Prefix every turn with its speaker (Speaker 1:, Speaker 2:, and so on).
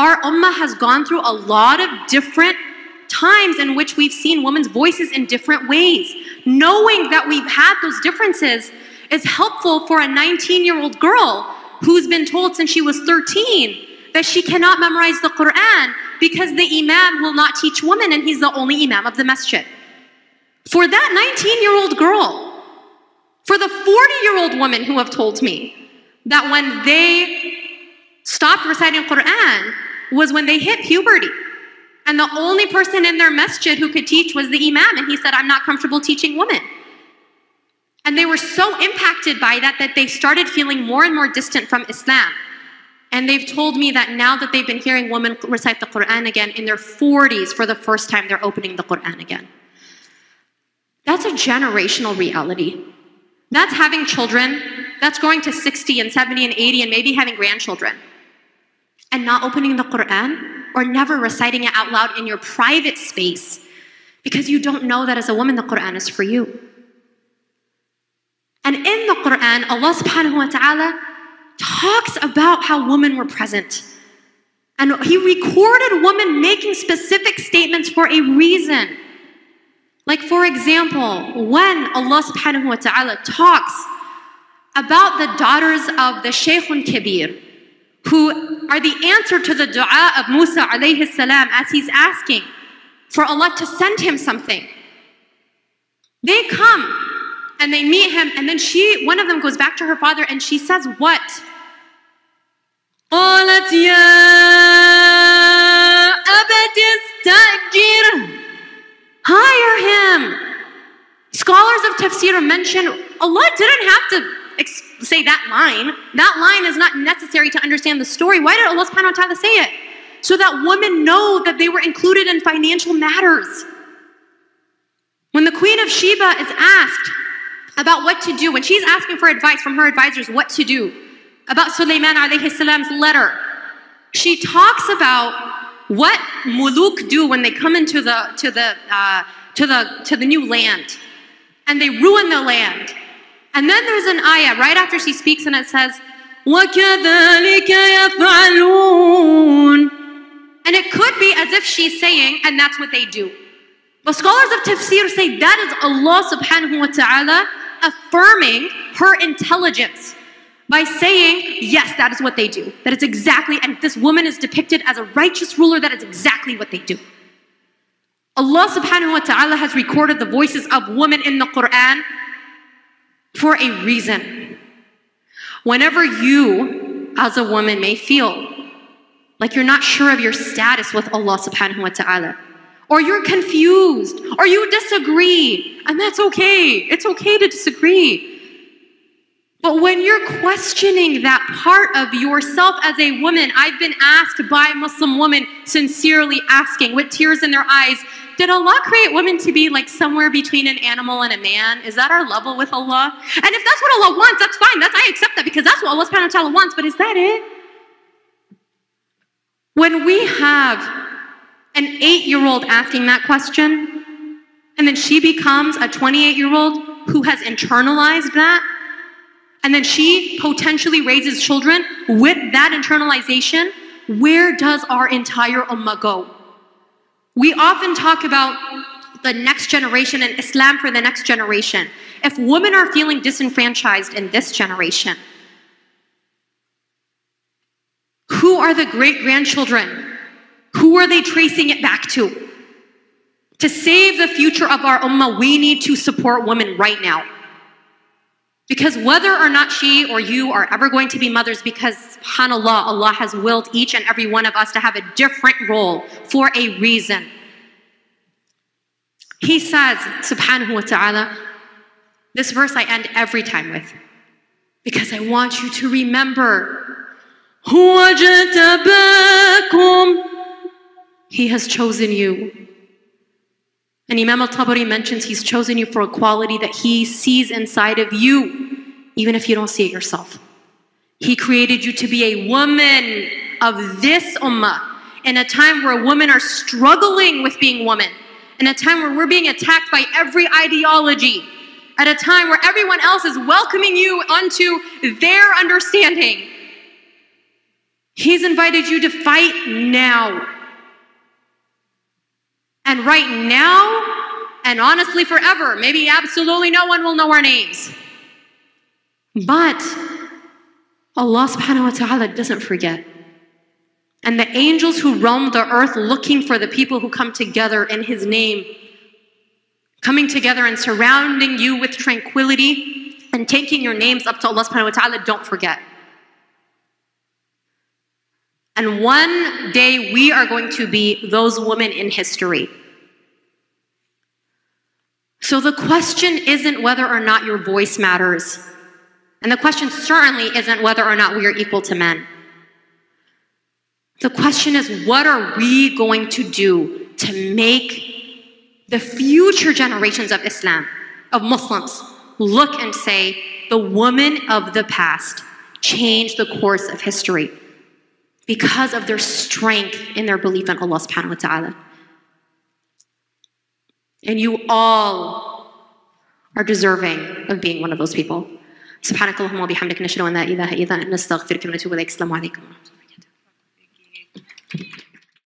Speaker 1: our ummah has gone through a lot of different times in which we've seen women's voices in different ways. Knowing that we've had those differences is helpful for a 19-year-old girl who's been told since she was 13 that she cannot memorize the Quran because the imam will not teach women and he's the only imam of the masjid. For that 19-year-old girl, for the 40-year-old women who have told me that when they stopped reciting Quran was when they hit puberty. And the only person in their masjid who could teach was the imam. And he said, I'm not comfortable teaching women. And they were so impacted by that that they started feeling more and more distant from Islam. And they've told me that now that they've been hearing women recite the Quran again, in their 40s, for the first time, they're opening the Quran again. That's a generational reality. That's having children. That's going to 60 and 70 and 80 and maybe having grandchildren. And not opening the Quran or never reciting it out loud in your private space because you don't know that as a woman the Quran is for you. And in the Quran, Allah subhanahu wa ta'ala talks about how women were present. And He recorded women making specific statements for a reason. Like for example, when Allah subhanahu wa ta'ala talks about the daughters of the Shaykhun Kabir, who are the answer to the dua of Musa alayhi salam as he's asking for Allah to send him something. They come and they meet him, and then one of them goes back to her father and she says what? قالت يا أبت استأجره. Hire him. Scholars of tafsir mention Allah didn't have to say that line. That line is not necessary to understand the story. Why did Allah subhanahu wa ta'ala say it? So that women know that they were included in financial matters. When the Queen of Sheba is asked about what to do, when she's asking for advice from her advisors what to do about Sulaiman alayhi salam's letter, she talks about what muluk do when they come into the new land and they ruin the land. And then there's an ayah right after she speaks and it says, وَكَذَلِكَ يَفْعَلُونَ. And it could be as if she's saying, and that's what they do. But scholars of tafsir say that is Allah subhanahu wa ta'ala affirming her intelligence by saying, yes, that is what they do. That it's exactly, and this woman is depicted as a righteous ruler, that is exactly what they do. Allah subhanahu wa ta'ala has recorded the voices of women in the Quran for a reason. Whenever you, as a woman, may feel like you're not sure of your status with Allah subhanahu wa ta'ala, or you're confused, or you disagree, and that's okay. It's okay to disagree. But when you're questioning that part of yourself as a woman, I've been asked by Muslim women, sincerely asking, with tears in their eyes, did Allah create women to be like somewhere between an animal and a man? Is that our level with Allah? And if that's what Allah wants, that's fine. I accept that because that's what Allah subhanahu wa ta'ala wants, but is that it? When we have an 8-year-old asking that question, and then she becomes a 28-year-old who has internalized that, and then she potentially raises children with that internalization, where does our entire ummah go? We often talk about the next generation and Islam for the next generation. If women are feeling disenfranchised in this generation, who are the great-grandchildren? Who are they tracing it back to? To save the future of our ummah, we need to support women right now. Because whether or not she or you are ever going to be mothers, because subhanAllah, Allah has willed each and every one of us to have a different role for a reason. He says, subhanahu wa ta'ala, this verse I end every time with, because I want you to remember, هُوَ جَتَبَاكُمْ. He has chosen you. And Imam al-Tabari mentions He's chosen you for a quality that He sees inside of you, even if you don't see it yourself. He created you to be a woman of this ummah, in a time where women are struggling with being women, in a time where we're being attacked by every ideology, at a time where everyone else is welcoming you onto their understanding. He's invited you to fight now. And right now, and honestly forever, maybe absolutely no one will know our names. But Allah subhanahu wa ta'ala doesn't forget. And the angels who roam the earth looking for the people who come together in His name, coming together and surrounding you with tranquility and taking your names up to Allah subhanahu wa ta'ala, don't forget. And one day we are going to be those women in history. So the question isn't whether or not your voice matters. And the question certainly isn't whether or not we are equal to men. The question is, what are we going to do to make the future generations of Islam, of Muslims, look and say, the women of the past changed the course of history because of their strength in their belief in Allah subhanahu wa ta'ala. And you all are deserving of being one of those people. سبحانك اللهم وبحمدك نشهد أن لا إله إلا أنت نستغفرك ونتوب إليك. السلام عليكم.